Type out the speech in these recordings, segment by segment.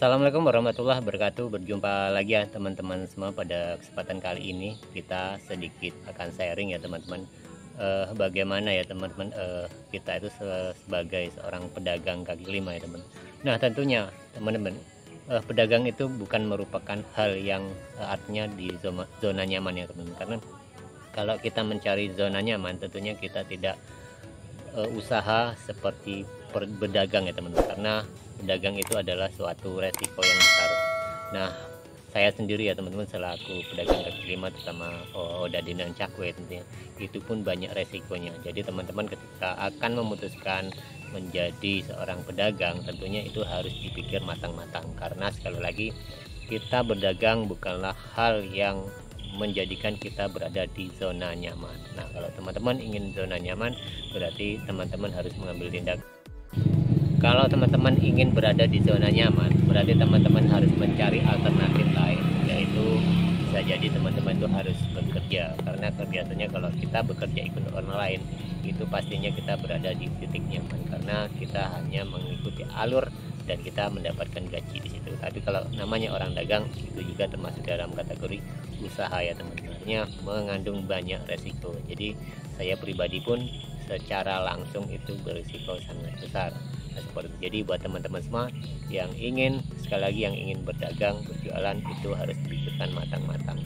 Assalamualaikum warahmatullahi wabarakatuh. Berjumpa lagi ya teman-teman semua. Pada kesempatan kali ini kita sedikit akan sharing ya teman-teman, bagaimana ya teman-teman, kita itu sebagai seorang pedagang kaki lima ya teman. Nah tentunya teman-teman, pedagang itu bukan merupakan hal yang artinya di zona nyaman ya teman-teman. Karena kalau kita mencari zona nyaman tentunya kita tidak usaha seperti berdagang ya teman-teman, karena berdagang itu adalah suatu resiko yang besar. Nah, saya sendiri ya teman-teman selaku pedagang kaki lima, terutama odading dan cakwe tentunya itu pun banyak resikonya. Jadi teman-teman ketika akan memutuskan menjadi seorang pedagang tentunya itu harus dipikir matang-matang, karena sekali lagi kita berdagang bukanlah hal yang menjadikan kita berada di zona nyaman. Nah, kalau teman-teman ingin zona nyaman, berarti teman-teman harus mengambil tindakan. Kalau teman-teman ingin berada di zona nyaman, berarti teman-teman harus mencari alternatif lain, yaitu bisa jadi teman-teman itu harus bekerja, karena biasanya kalau kita bekerja ikut orang lain, itu pastinya kita berada di titik nyaman, karena kita hanya mengikuti alur dan kita mendapatkan gaji di situ. Tapi kalau namanya orang dagang, itu juga termasuk dalam kategori usaha ya teman-teman, mengandung banyak resiko. Jadi saya pribadi pun secara langsung itu berisiko sangat besar. Nah, seperti itu. Jadi buat teman-teman semua yang ingin, sekali lagi yang ingin berdagang, berjualan, itu harus dipikirkan matang-matang.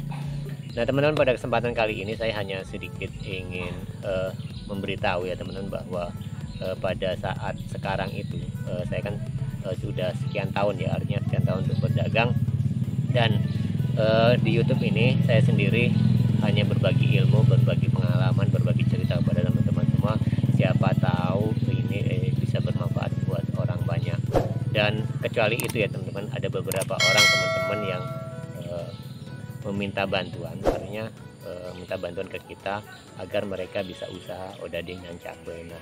Nah teman-teman, pada kesempatan kali ini saya hanya sedikit ingin memberitahu ya teman-teman bahwa pada saat sekarang itu saya kan sudah sekian tahun ya, artinya sekian tahun untuk berdagang, dan di YouTube ini saya sendiri hanya berbagi ilmu, berbagi pengalaman, berbagi cerita kepada teman-teman semua. Siapa tahu ini bisa bermanfaat buat orang banyak. Dan kecuali itu ya teman-teman, ada beberapa orang teman-teman yang meminta bantuan, artinya minta bantuan ke kita agar mereka bisa usaha odading dan cakwe. Nah,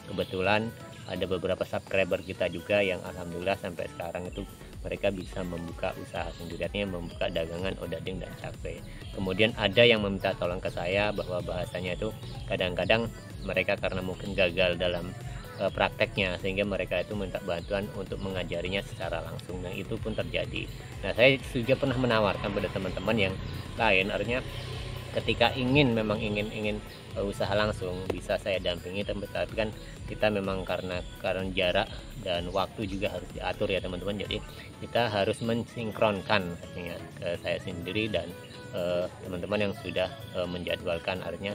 kebetulan ada beberapa subscriber kita juga yang alhamdulillah sampai sekarang itu mereka bisa membuka usaha sendirinya, membuka dagangan odading dan cakwe. Kemudian ada yang meminta tolong ke saya, bahwa bahasanya itu kadang-kadang mereka karena mungkin gagal dalam prakteknya, sehingga mereka itu minta bantuan untuk mengajarinya secara langsung. Nah itu pun terjadi. Nah saya juga pernah menawarkan pada teman-teman yang lain, artinya ketika memang ingin usaha langsung bisa saya dampingi, tapi kan kita memang karena jarak dan waktu juga harus diatur ya teman-teman. Jadi kita harus mensinkronkan artinya saya sendiri dan teman-teman yang sudah menjadwalkan, artinya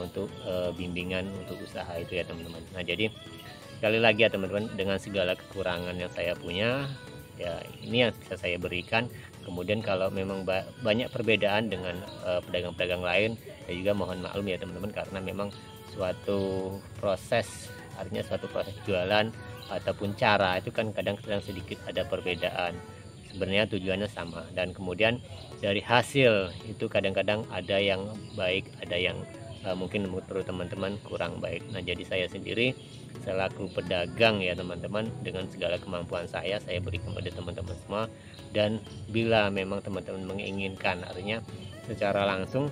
untuk bimbingan untuk usaha itu ya teman-teman. Nah jadi sekali lagi ya teman-teman, dengan segala kekurangan yang saya punya ya, ini yang bisa saya berikan. Kemudian kalau memang banyak perbedaan dengan pedagang-pedagang lain, saya juga mohon maklum ya teman-teman, karena memang suatu proses, artinya suatu proses jualan ataupun cara itu kan kadang-kadang sedikit ada perbedaan. Sebenarnya tujuannya sama, dan kemudian dari hasil itu kadang-kadang ada yang baik, ada yang mungkin menurut teman-teman kurang baik. Nah jadi saya sendiri selaku pedagang ya teman-teman, dengan segala kemampuan saya berikan kepada teman-teman semua. Dan bila memang teman-teman menginginkan, artinya secara langsung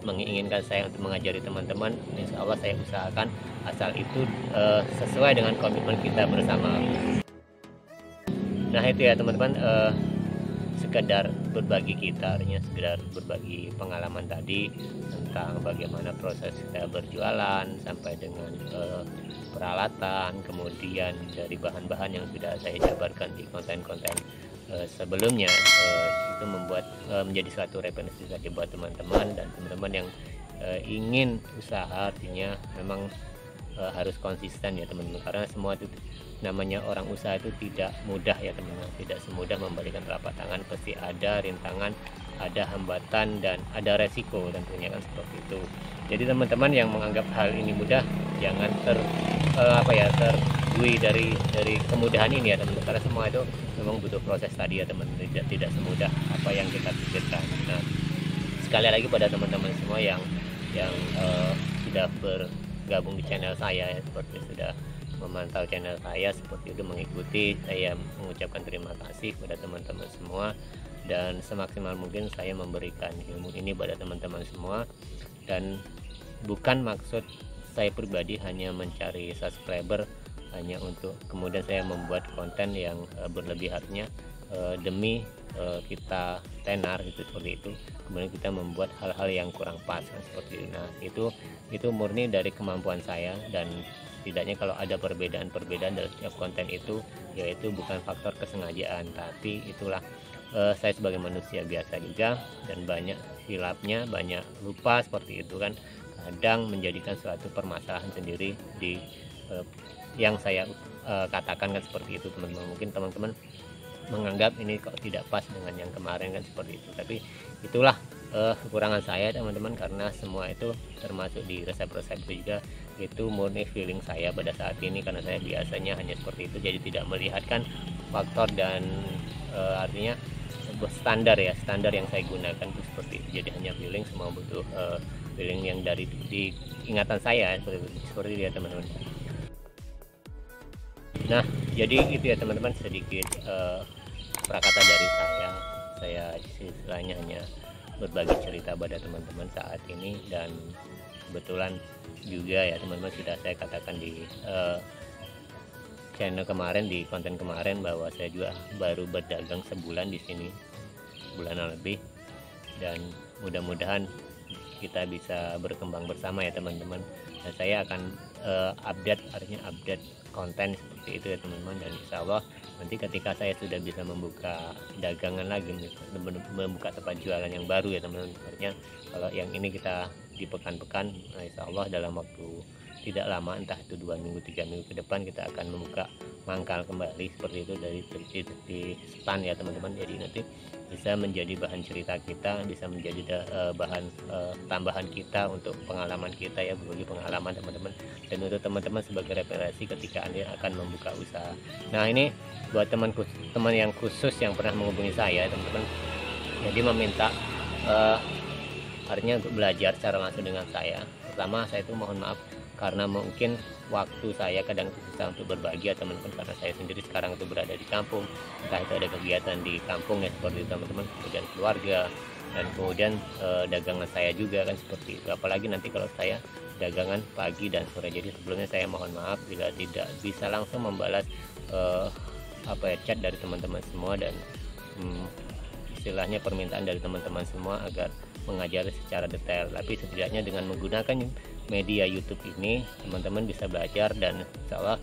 menginginkan saya untuk mengajari teman-teman, insya Allah saya usahakan, asal itu sesuai dengan komitmen kita bersama. Nah itu ya teman-teman, sekedar berbagi kita, artinya sekedar berbagi pengalaman tadi tentang bagaimana proses kita berjualan sampai dengan peralatan, kemudian dari bahan-bahan yang sudah saya jabarkan di konten-konten sebelumnya, itu membuat menjadi suatu referensi saja buat teman-teman dan teman-teman yang ingin usaha, artinya memang harus konsisten ya teman-teman, karena semua itu namanya orang usaha itu tidak mudah ya teman-teman, tidak semudah membalikan telapak tangan, pasti ada rintangan, ada hambatan, dan ada resiko tentunya kan, seperti itu. Jadi teman-teman yang menganggap hal ini mudah, jangan terdui dari kemudahan ini ya teman-teman, karena semua itu memang butuh proses tadi ya teman-teman, tidak semudah apa yang kita pikirkan. Nah sekali lagi pada teman-teman semua yang sudah bergabung di channel saya ya, seperti sudah memantau channel saya, seperti itu mengikuti, saya mengucapkan terima kasih kepada teman-teman semua, dan semaksimal mungkin saya memberikan ilmu ini pada teman-teman semua. Dan bukan maksud saya pribadi hanya mencari subscriber hanya untuk kemudian saya membuat konten yang berlebih, artinya demi kita tenar gitu, seperti itu, kemudian kita membuat hal-hal yang kurang pas kan, seperti itu. Nah itu murni dari kemampuan saya, dan setidaknya kalau ada perbedaan dalam setiap konten itu, yaitu bukan faktor kesengajaan, tapi itulah saya sebagai manusia biasa juga, dan banyak hilapnya, banyak lupa, seperti itu kan, kadang menjadikan suatu permasalahan sendiri di yang saya katakan kan, seperti itu teman-teman. Mungkin teman-teman menganggap ini kok tidak pas dengan yang kemarin kan, seperti itu, tapi itulah kekurangan saya teman-teman, karena semua itu termasuk di resep-resep itu juga, itu murni feeling saya pada saat ini, karena saya biasanya hanya seperti itu, jadi tidak melihatkan faktor dan artinya standar yang saya gunakan itu seperti itu, jadi hanya feeling, semua butuh feeling yang dari di ingatan saya, seperti itu ya teman-teman. Nah jadi itu ya teman-teman, sedikit prakata dari saya istilahnya hanya berbagi cerita pada teman-teman saat ini, dan kebetulan juga ya teman-teman, sudah saya katakan di channel kemarin, di konten kemarin, bahwa saya juga baru berdagang sebulan di sini, bulanan lebih, dan mudah-mudahan kita bisa berkembang bersama ya teman-teman. Dan saya akan artinya update konten seperti itu ya teman-teman, dan insya Allah nanti ketika saya sudah bisa membuka dagangan lagi, membuka tempat jualan yang baru ya teman-teman, artinya kalau yang ini kita di pekan-pekan, nah insya Allah dalam waktu tidak lama, entah itu 2 minggu 3 minggu ke depan, kita akan membuka mangkal kembali seperti itu dari di stand ya teman-teman. Jadi nanti bisa menjadi bahan cerita kita, bisa menjadi bahan tambahan kita untuk pengalaman kita ya, berbagi pengalaman teman-teman, dan untuk teman-teman sebagai referensi ketika Anda akan membuka usaha. Nah ini buat teman yang khusus yang pernah menghubungi saya teman-teman, jadi meminta artinya untuk belajar secara langsung dengan saya. Pertama saya itu mohon maaf, karena mungkin waktu saya kadang susah untuk berbagi ya teman-teman, karena saya sendiri sekarang itu berada di kampung, entah itu ada kegiatan di kampung ya seperti itu teman-teman, kemudian keluarga, dan kemudian dagangan saya juga kan, seperti itu. Apalagi nanti kalau saya dagangan pagi dan sore, jadi sebelumnya saya mohon maaf bila tidak bisa langsung membalas chat dari teman-teman semua, dan istilahnya permintaan dari teman-teman semua agar mengajari secara detail. Tapi setidaknya dengan menggunakan media YouTube ini, teman-teman bisa belajar, dan insya Allah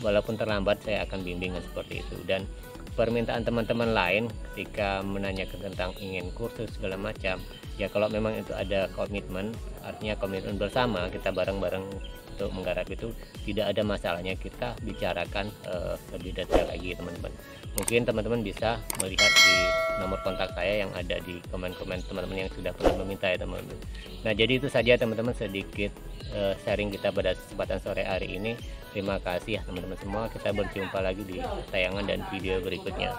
walaupun terlambat saya akan bimbingan seperti itu. Dan permintaan teman-teman lain ketika menanyakan tentang ingin kursus segala macam, ya kalau memang itu ada komitmen, artinya komitmen bersama, kita bareng-bareng untuk menggarap itu, tidak ada masalahnya, kita bicarakan lebih detail lagi teman-teman. Mungkin teman-teman bisa melihat di nomor kontak saya yang ada di komen-komen teman-teman yang sudah pernah meminta ya teman-teman. Nah jadi itu saja teman-teman, sedikit sharing kita pada kesempatan sore hari ini. Terima kasih ya teman-teman semua, kita berjumpa lagi di tayangan dan video berikutnya.